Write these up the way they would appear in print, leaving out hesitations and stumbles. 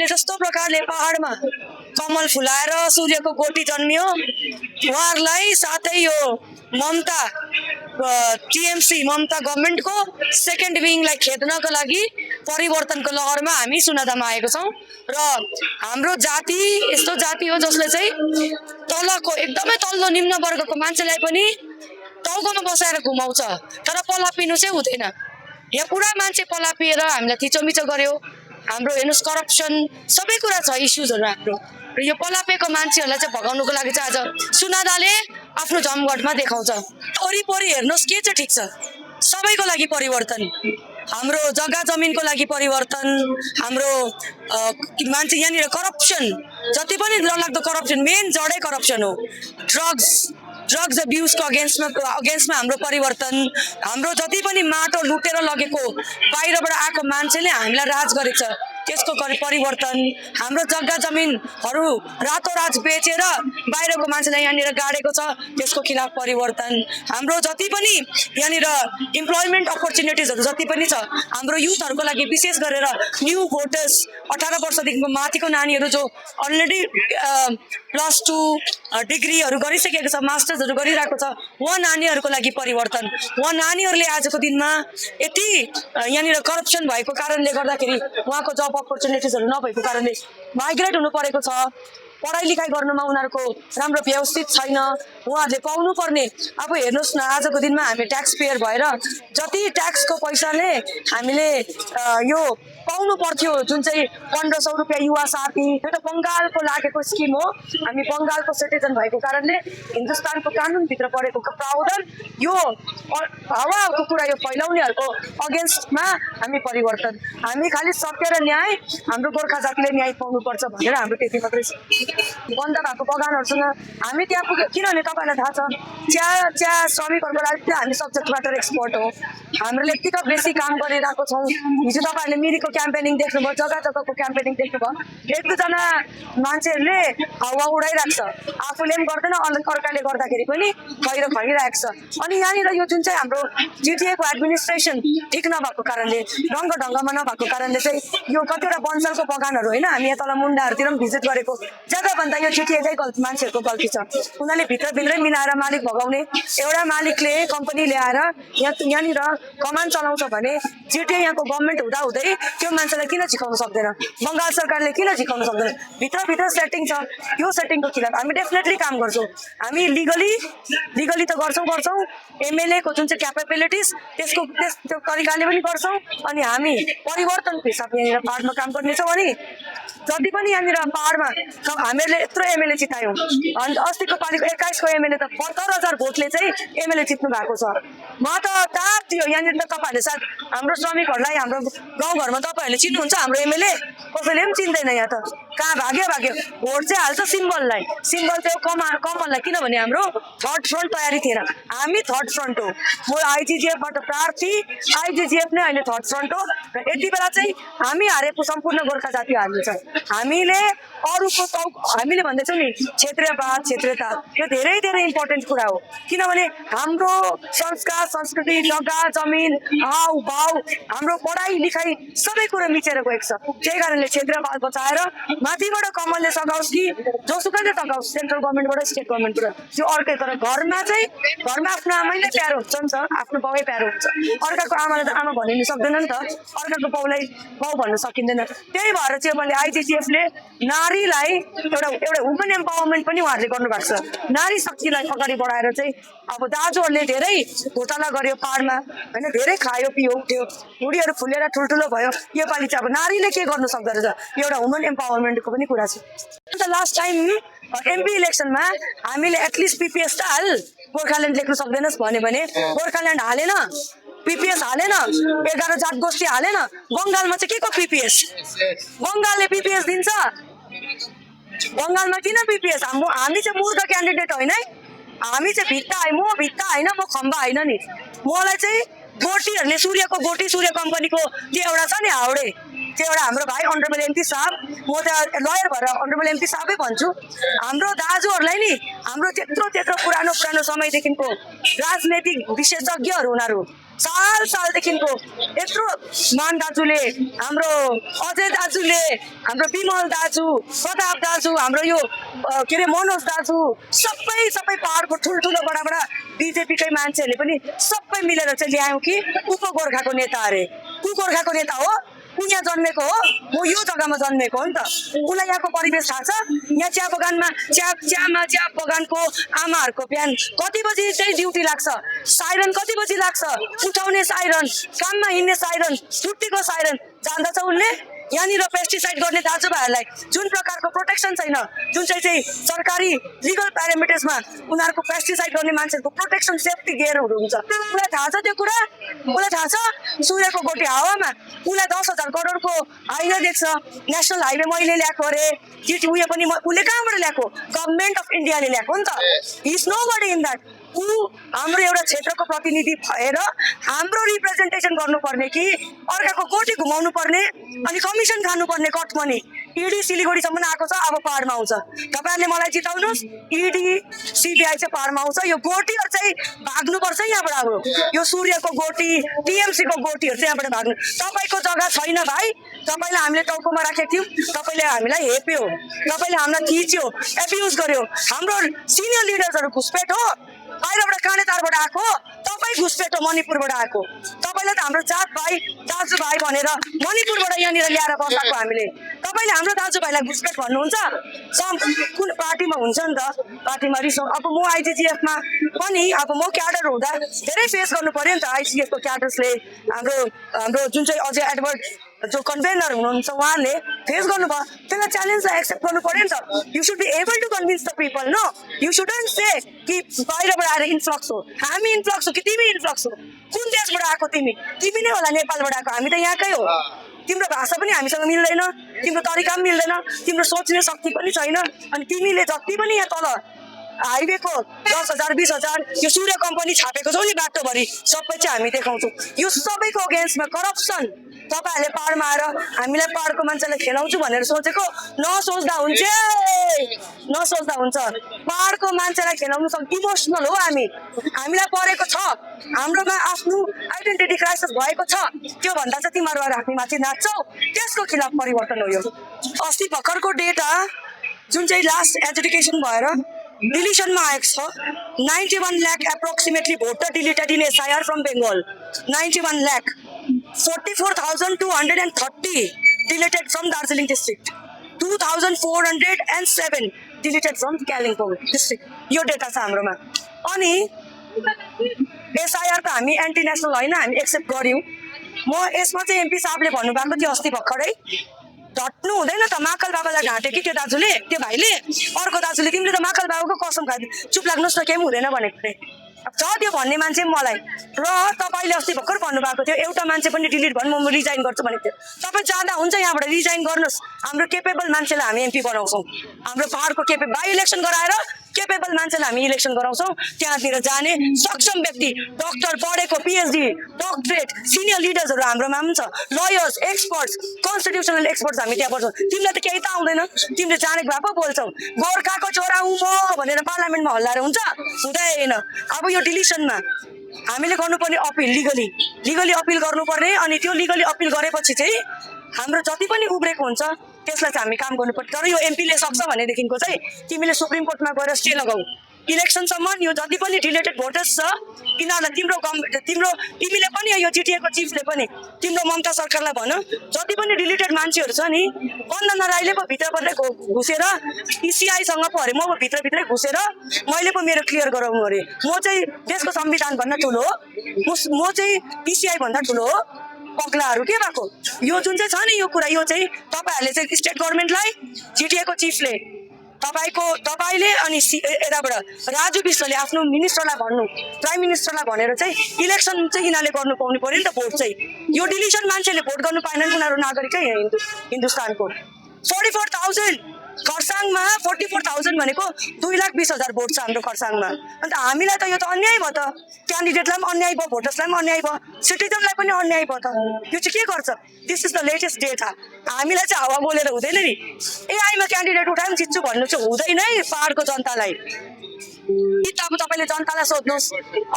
जस्तो प्रकारले पहाडमा कमल फुलाएर सूर्यको गोटी जन्मियो, उहाँहरूलाई साथै यो ममता टिएमसी ममता गभर्मेन्टको सेकेन्ड विङलाई खेद्नको लागि परिवर्तनको लहरमा हामी सुनादामा आएको छौँ। र हाम्रो जाति यस्तो जाति हो जसले चाहिँ तलको एकदमै तल्लो निम्न वर्गको मान्छेलाई पनि टाउकोमा बसाएर घुमाउँछ, तर पलापिनु चाहिँ हुँदैन। यहाँ पुरा मान्छे पलापिएर हामीलाई थिचोमिचो गर्यो। हाम्रो हेर्नुहोस् करप्सन सबै कुरा छ, इस्युजहरू हाम्रो। र यो पलापेको मान्छेहरूलाई चाहिँ भगाउनुको लागि चाहिँ आज सुनादाले आफ्नो जमघटमा देखाउँछ। वरिपरि हेर्नुहोस् के चाहिँ ठिक छ, सबैको लागि परिवर्तन, हाम्रो जग्गा जमिनको लागि परिवर्तन, हाम्रो मान्छे यहाँनिर करप्सन जति पनि डरलाग्दो करप्सन, मेन जडै करप्सन हो। ड्रग्स अब्युजको अगेन्स्टमा हाम्रो परिवर्तन, हाम्रो जति पनि माटो लुटेर लगेको बाहिरबाट आएको मान्छेले हामीलाई राज गरेको छ त्यसको परिवर्तन, हाम्रो जग्गा जमिनहरू रातोरात बेचेर बाहिरको मान्छेलाई यहाँनिर गाडेको छ त्यसको खिलाफ परिवर्तन, हाम्रो जति पनि यहाँनिर इम्प्लोइमेन्ट अपर्च्युनिटिजहरू जति पनि छ हाम्रो युथहरूको लागि विशेष गरेर न्यू भोटर्स 18 वर्षदेखिको माथिको नानीहरू जो अलरेडी +2 डिग्रीहरू गरिसकेको छ, मास्टर्सहरू गरिरहेको छ, उहाँ नानीहरूको लागि परिवर्तन। उहाँ नानीहरूले आजको दिनमा यति यहाँनिर करप्सन भएको कारणले गर्दाखेरि उहाँको जब अपर्च्युनिटिजहरू नभएको कारणले माइग्रेट हुनु परेको छ। पढाइ लेखाइ गर्नुमा उनीहरूको राम्रो व्यवस्थित छैन। उहाँहरूले पाउनुपर्ने, अब हेर्नुहोस् न आजको दिनमा हामी ट्याक्स पेयर भएर जति ट्याक्सको पैसाले हामीले यो पाउनु पर्थ्यो जुन चाहिँ 1500 रुपियाँ युवा साथी, यो त बङ्गालको लागेको स्किम हो। हामी बङ्गालको सिटिजन भएको कारणले हिन्दुस्तानको कानुनभित्र परेको प्रावधान यो हावाको कुरा यो फैलाउनेहरूको अगेन्स्टमा हामी परिवर्तन, हामी खालि सत्य र न्याय, हाम्रो गोर्खा जातिले न्याय पाउनुपर्छ भनेर हाम्रो त्यति मात्रै छ। बन्द भएको बगानहरूसँग हामी त्यहाँ पुग्यो किनभने तपाईँलाई थाहा छ चिया श्रमिकहरूको लागि हामी सब्जेक्ट म्याटर एक्सपर्ट हो। हामीले यतिका बेसी काम गरिरहेको छौँ। हिजो तपाईँहरूले मिरिकको क्याम्पेनिङ देख्नुभयो, जग्गा जग्गाको क्याम्पेनिङ देख्नुभयो। एक दुईजना मान्छेहरूले हावा उडाइरहेको छ, आफूले पनि गर्दैन अर्काले गर्दाखेरि पनि बाहिर खनिरहेको छ। अनि यहाँनिर यो जुन चाहिँ हाम्रो जिटिएको एडमिनिस्ट्रेसन ठिक नभएको कारणले, ढङ्गमा नभएको कारणले चाहिँ यो कतिवटा बन्सलको बगानहरू होइन, हामी यहाँ तल मुन्डाहरूतिर पनि भिजिट गरेको, ज्यादाभन्दा यो जिटिएकै गल्ती, मान्छेहरूको गल्ती छ। उनीहरूले भित्रभित्रै मिलाएर मालिक भगाउने, एउटा मालिकले कम्पनी ल्याएर यहाँनिर कमान चलाउँछ भने जिटिए यहाँको गभर्मेन्ट हुँदाहुँदै त्यो मान्छेलाई किन झिकाउन सक्दैन, बङ्गाल सरकारले किन झिकाउन सक्दैन? भित्र सेटिङ छ, यो सेटिङको खिलाफ हामी डेफिनेटली काम गर्छौँ। हामी लिगली त गर्छौँ, एमएलए को जुन चाहिँ क्यापेबिलिटिज त्यो तरिकाले पनि गर्छौँ। अनि हामी परिवर्तनको हिसाबले यहाँनिर पाहाडमा काम गर्नेछौँ। अनि जति पनि यहाँनिर पाहाडमा हामीहरूले यत्रो एमएलए जितायौँ, अनि अस्तिको पालिको 21 को एमएलए त 72,000 भोटले चाहिँ एमएलए जित्नु भएको छ। म त ताप थियो यहाँनिर त तपाईँहरूले सायद हाम्रो श्रमिकहरूलाई हाम्रो गाउँघरमा तपाईँहरूले चिन्नुहुन्छ, हाम्रो एमएलए कसैले पनि चिन्दैन। यहाँ त कहाँ भाग्यो भोट चाहिँ हाल्छ सिम्बललाई, सिम्बल चाहिँ कमललाई, किनभने हाम्रो थर्ड फ्रन्ट तयारी थिएन। हामी थर्ड फ्रन्ट हो, म आइजिजिएफबाट प्रार्थी, आइजिजिएफ नै अहिले थर्ड फ्रन्ट हो। र यति बेला चाहिँ हामी हारेको सम्पूर्ण गोर्खा जाति हार्नेछ। हामीले अरूको हामीले भन्दैछौँ नि क्षेत्रीयवाद क्षेत्रीयता, यो धेरै इम्पोर्टेन्ट कुरा हो। किनभने हाम्रो संस्कार संस्कृति, जग्गा जमिन, हाउभाउ, हाम्रो पढाइ लेखाइ सबै कुरा मिचेर गएको छ। त्यही कारणले क्षेत्रीयवाद बचाएर माथिबाट कमलले सघाओस् कि जोसुकैले सघाओस्, सेन्ट्रल गभर्मेन्टबाट स्टेट गभर्मेन्टबाट, त्यो अर्कै। तर घरमा आफ्नो आमैले प्यारो हुन्छ नि त, आफ्नो बाउै प्यारो हुन्छ। अर्काको आमालाई त आमा भनिनु सक्दैन नि त, अर्काको बाउलाई बाउ भन्न सकिँदैन। त्यही भएर चाहिँ मैले आइजिजिएफले नारीलाई एउटा वुमन एम्पावरमेन्ट पनि उहाँहरूले गर्नुभएको छ। नारी शक्तिलाई अगाडि बढाएर चाहिँ अब दाजुहरूले धेरै घोटाला गर्यो पाहाडमा होइन, धेरै खायो पियो उठ्यो, बुढीहरू फुलेर ठुल्ठुलो भयो। योपालि चाहिँ अब नारीले के गर्नु सक्दो रहेछ, एउटा वुमन एम्पावरमेन्टको पनि कुरा छ। अन्त लास्ट टाइम एमपी इलेक्सनमा हामीले एटलिस्ट पिपिएस त हाल, गोर्खाल्यान्ड लेख्नु सक्दैनस् भन्यो भने गोर्खाल्यान्ड हालेन, पिपिएस हालेन, 11 जात गोष्ठी हालेन। बङ्गालमा चाहिँ के को पिपिएस? बङ्गालले पिपिएस दिन्छ? बङ्गालमा किन पिपिएस? हामी चाहिँ मूर्ख क्यान्डिडेट होइन है, हामी चाहिँ भित्ता होइन, म खम्बा होइन नि। मलाई चाहिँ गोटीहरूले सूर्यको गोटी, सूर्य कम्पनीको त्यो एउटा छ नि हाउडे, त्यो एउटा हाम्रो भाइ अनरेबल एमपी साहब, म त्यहाँ लयर भएर अनरेबल एमपी साहबै भन्छु। हाम्रो दाजुहरूलाई नि, हाम्रो त्यत्रो पुरानो समयदेखिको राजनैतिक विशेषज्ञहरू उनीहरू सालदेखिको यत्रो मान दाजुले, हाम्रो अजय दाजुले, हाम्रो विमल दाजु, प्रताप दाजु, हाम्रो यो के अरे मनोज दाजु, सबै पहाडको ठुल्ठुलो बडा बिजेपीकै मान्छेहरूले पनि सबै मिलेर चाहिँ ल्यायौँ कि उप गोर्खाको नेता अरे। ऊ गोर्खाको नेता हो, ऊ यहाँ जन्मेको हो, म यो जग्गामा जन्मेको हो नि त। उसलाई यहाँको परिवेश थाहा छ। यहाँ चिया बगानमा चिया बगानको आमाहरूको बिहान कति बजी चाहिँ ड्युटी लाग्छ, साइरन कति बजी लाग्छ, उठाउने साइरन, काममा हिँड्ने साइरन, छुट्टीको साइरन जान्दछ उसले। यहाँनिर पेस्टिसाइड गर्ने दाजुभाइहरूलाई जुन प्रकारको प्रोटेक्सन छैन, जुन चाहिँ सरकारी लिगल प्यारामिटर्समा उनीहरूको पेस्टिसाइड गर्ने मान्छेहरूको प्रोटेक्सन सेफ्टी गियरहरू हुन्छ, उसलाई थाहा छ त्यो कुरा। उसलाई थाहा छ सूर्यको गोटी हावामा उसलाई 10,000 करोडको हाइवे देख्छ। नेसनल हाइवे मैले ल्याएको अरे, उयो पनि उसले कहाँबाट ल्याएको? गभर्मेन्ट अफ इन्डियाले ल्याएको नि त। He is nobody in that. ऊ हाम्रो एउटा क्षेत्रको प्रतिनिधि भएर हाम्रो रिप्रेजेन्टेसन गर्नुपर्ने कि अर्काको गोटी घुमाउनु पर्ने अनि कमिसन खानुपर्ने कटमनी। इडी सिलिगुडीसम्म आएको छ, अब पहाडमा आउँछ। तपाईँहरूले मलाई जिताउनुहोस्, इडी सिबिआई चाहिँ पहाडमा आउँछ। यो गोटीहरू चाहिँ भाग्नुपर्छ यहाँबाट। अब यो सूर्यको गोटी, टिएमसीको गोटीहरू चाहिँ यहाँबाट भाग्नु। तपाईँको जग्गा छैन भाइ। तपाईँलाई हामीले टाउकोमा राखेको थियौँ, तपाईँले हामीलाई हेप्यो, तपाईँले हामीलाई थिच्यो, एब्युज गर्यो। हाम्रो सिनियर लिडर्सहरू घुसपेट हो, बाहिरबाट काँडेतारबाट आएको, तपाईँ घुसपेट हो, मणिपुरबाट आएको। तपाईँलाई त हाम्रो जात भाइ दाजुभाइ भनेर मणिपुरबाट यहाँनिर ल्याएर बसाएको हामीले। तपाईँले हाम्रो दाजुभाइलाई घुसपेट भन्नुहुन्छ? कुन पार्टीमा हुन्छ नि त, पार्टीमा रिस। अब म आइजिजिएफमा पनि अब म क्याडर हुँदा धेरै फेस गर्नु पर्यो नि त। आइजिजिएफको क्याडर्सले हाम्रो जुन चाहिँ अझै एडवर्ड जो कन्भेनर हुनुहुन्छ उहाँले फेस गर्नुभयो। त्यसलाई च्यालेन्जलाई एक्सेप्ट गर्नु पर्यो नि त। You should be able to convince the people. No, you shouldn't say कि बाहिरबाट आएर इन्फ्लक्स हो, हामी इन्फ्लक्स हो कि तिमी इन्फ्लक्स हो। कुन देशबाट आएको तिमी? तिमी नै होला नेपालबाट आएको, हामी त यहाँकै हो। तिम्रो भाषा पनि हामीसँग मिल्दैन, तिम्रो तरिका पनि मिल्दैन, तिम्रो सोच्ने शक्ति पनि छैन। अनि तिमीले जति पनि यहाँ तल हाइवेको 10,000 20,000 यो सूर्य कम्पनी छापेको छौ नि बाटोभरि, सबै चाहिँ हामी देखाउँछौँ। यो सबैको अगेन्स्टमा करप्सन। तपाईँहरूले पहाडमा आएर हामीलाई पहाडको मान्छेलाई खेलाउँछु भनेर सोचेको नसोच्दा हुन्छ, नसोच्दा हुन्छ। पहाडको मान्छेलाई खेलाउनु सक्छ, इमोसनल हो हामी, हामीलाई परेको छ, हाम्रोमा आफ्नो आइडेन्टिटी क्राइसिस भएको छ। त्यो भन्दा चाहिँ तिमीहरू आएर हामी माथि नाच्छौ, त्यसको खिलाफ परिवर्तन हो यो। अस्ति भर्खरको डेटा जुन चाहिँ लास्ट एजुकेसन भएर डिलिसनमा आएको छ, 91 lakh approximately voter deleted in SIR from Bengal. 91 lakh, 44,230 deleted from Darjeeling district, 2,407 deleted from Kalimpong district. यो डेटा छ हाम्रोमा। अनि एसआइआर त हामी एन्टी नेसनल होइन, हामी एक्सेप्ट गऱ्यौँ। म यसमा चाहिँ एमपी साहबले भन्नुभएको थियो अस्ति भर्खरै, ढट्नु हुँदैन त। महाकाल बाबालाई ढाँट्यो कि त्यो दाजुले, त्यो भाइले। अर्को दाजुले तिमीले त महाकाल बाबाको कसम खायो, चुप लाग्नुहोस् न, केही हुँदैन भनेको थिएँ। छ त्यो भन्ने मान्छे मलाई। र तपाईँले अस्ति भर्खर भन्नुभएको थियो एउटा मान्छे पनि डिलिट भन्नु, म रिजाइन गर्छु भनेको थियो। तपाईँ जाँदा हुन्छ, यहाँबाट रिजाइन गर्नुहोस्। हाम्रो केपेबल मान्छेलाई हामी एमपी बनाउँछौँ। हाम्रो पहाडको बाई इलेक्सन गराएर केपेबल मान्छेलाई हामी इलेक्सन गराउँछौँ। त्यहाँतिर जाने सक्षम व्यक्ति, डक्टर, पढेको पिएचडी, डक्टरेट, सिनियर लिडर्सहरू हाम्रोमा पनि छ। लयर्स, एक्सपर्ट्स, कन्स्टिट्युसनल एक्सपर्ट्स हामी त्यहाँ पढ्छौँ। तिमीलाई त केही त आउँदैन, तिमीले जानेको भए पो बोल्छौ। गोर्खाको छोरा ऊ म भनेर पार्लियामेन्टमा हल्लाएर हुन्छ? हुँदैन। अब यो डिलिसनमा हामीले गर्नुपर्ने अपिल, लिगली अपिल गर्नुपर्ने। अनि त्यो लिगली अपिल गरेपछि चाहिँ हाम्रो जति पनि उब्रेको हुन्छ त्यसलाई चाहिँ हामी काम गर्नुपर्छ। तर यो एमपीले सक्छ भनेदेखिको चाहिँ तिमीले सुप्रिम कोर्टमा गएर स्टे लगाऊ। इलेक्सनसम्म यो जति पनि रिलेटेड भोटर्स छ यिनीहरूलाई तिमीले पनि यो जिटिएको चिफले पनि तिम्रो ममता सरकारलाई भन, जति पनि रिलेटेड मान्छेहरू छ नि, वन्दना राईले पो भित्रभित्रै घुसेर इसिआईसँग पो अरे, म पो भित्रभित्रै घुसेर मैले पो मेरो क्लियर गराउनु अरे। म चाहिँ देशको संविधान भन्दा ठुलो हो, म चाहिँ इसिआई भन्दा ठुलो हो। पग्लाहरू के भएको? यो जुन चाहिँ छ नि यो कुरा, यो चाहिँ तपाईँहरूले चाहिँ स्टेट गभर्मेन्टलाई, जिटिएको चिफले, तपाईँले अनि यताबाट राजु विष्टले आफ्नो मिनिस्टरलाई भन्नु, प्राइम मिनिस्टरलाई भनेर चाहिँ इलेक्सन चाहिँ यिनीहरूले गर्नु पाउनु पर्यो नि त। भोट चाहिँ यो डिलिसन मान्छेले भोट गर्नु पाएनन्, उनीहरू नागरिकै हिन्दुस्तानको। 44,000 खरसाङमा 44,000 भनेको 2,20,000 भोट छ हाम्रो खरसाङमा। अन्त हामीलाई त यो त अन्याय भयो त, क्यान्डिडेटलाई पनि अन्याय भयो, भोटर्सलाई पनि अन्याय भयो, सिटिजनलाई पनि अन्याय भयो त। यो चाहिँ के गर्छ? This is the latest data. हामीलाई चाहिँ हावा बोलेर हुँदैन नि। एआईमा क्यान्डिडेट उठायो पनि जित्छु भन्नु चाहिँ हुँदैन है पहाडको जनतालाई। कि तपाईँले जनतालाई सोध्नुहोस्,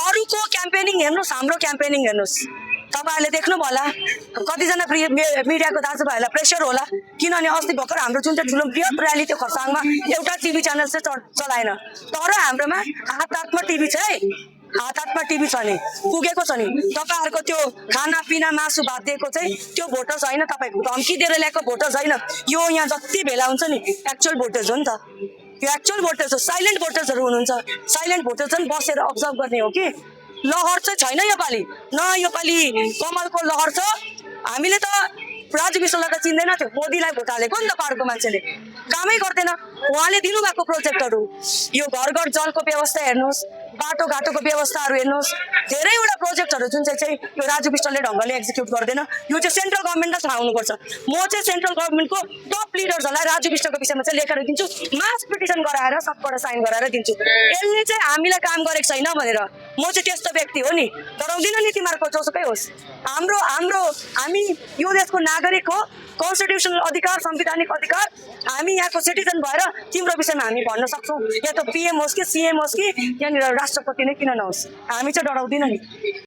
अरूको क्याम्पेनिङ हेर्नुहोस्, हाम्रो क्याम्पेनिङ हेर्नुहोस्। तपाईँहरूले देख्नुभयो होला कतिजना मिडियाको दाजुभाइहरूलाई प्रेसर होला, किनभने अस्ति भर्खर हाम्रो जुन चाहिँ ठुलो बृहत र्याली थियो खरसाङमा एउटा टिभी च्यानल चाहिँ चलाएन, तर हाम्रोमा हात टिभी छ है, हातमा टिभी छ नि, पुगेको छ नि। तपाईँहरूको त्यो खानापिना मासु भात दिएको चाहिँ त्यो भोटर्स होइन, तपाईँको धम्की दिएर ल्याएको भोटर्स होइन, यो यहाँ जति भेला हुन्छ नि एक्चुअल भोटर्स हो नि त। यो एक्चुअल भोटर्स हो, साइलेन्ट भोटर्सहरू हुनुहुन्छ। साइलेन्ट भोटर्स चाहिँ बसेर अब्जर्भ गर्ने हो कि लहर चाहिँ छैन योपालि, न योपालि कमलको लहर छ। हामीले त राजु विष्टलाई त चिन्दैन थियो, मोदीलाई भोट हालेको नि त पाहाडको मान्छेले, कामै गर्दैन। उहाँले दिनुभएको प्रोजेक्टहरू, यो घर घर जलको व्यवस्था हेर्नुहोस्, बाटोघाटोको व्यवस्थाहरू हेर्नुहोस्, धेरैवटा प्रोजेक्टहरू जुन चाहिँ यो राजु विष्टले ढङ्गले एक्जिक्युट गर्दैन। यो चाहिँ सेन्ट्रल गभर्मेन्टलाई थाहा हुनुपर्छ। म चाहिँ सेन्ट्रल गभर्मेन्टको टप लिडर्सहरूलाई राजु विष्टको विषयमा चाहिँ लेखेर दिन्छु, मास पिटिसन गराएर सबबाट साइन गराएर दिन्छु। यसले चाहिँ हामीलाई काम गरेको छैन भनेर म चाहिँ त्यस्तो व्यक्ति हो नि, डराउँदिनँ नि तिमीहरूको जोसुकै होस्। हामी यो देशको नागरिक हो, कन्स्टिट्युसनल अधिकार, संवैधानिक अधिकार, हामी यहाँको सिटिजन भएर तिम्रो विषयमा हामी भन्न सक्छौँ। या त पिएम होस् कि सिएम होस् कि यहाँनिर राष्ट्रपति नै किन नहोस्, हामी चाहिँ डराउँदिनँ नि।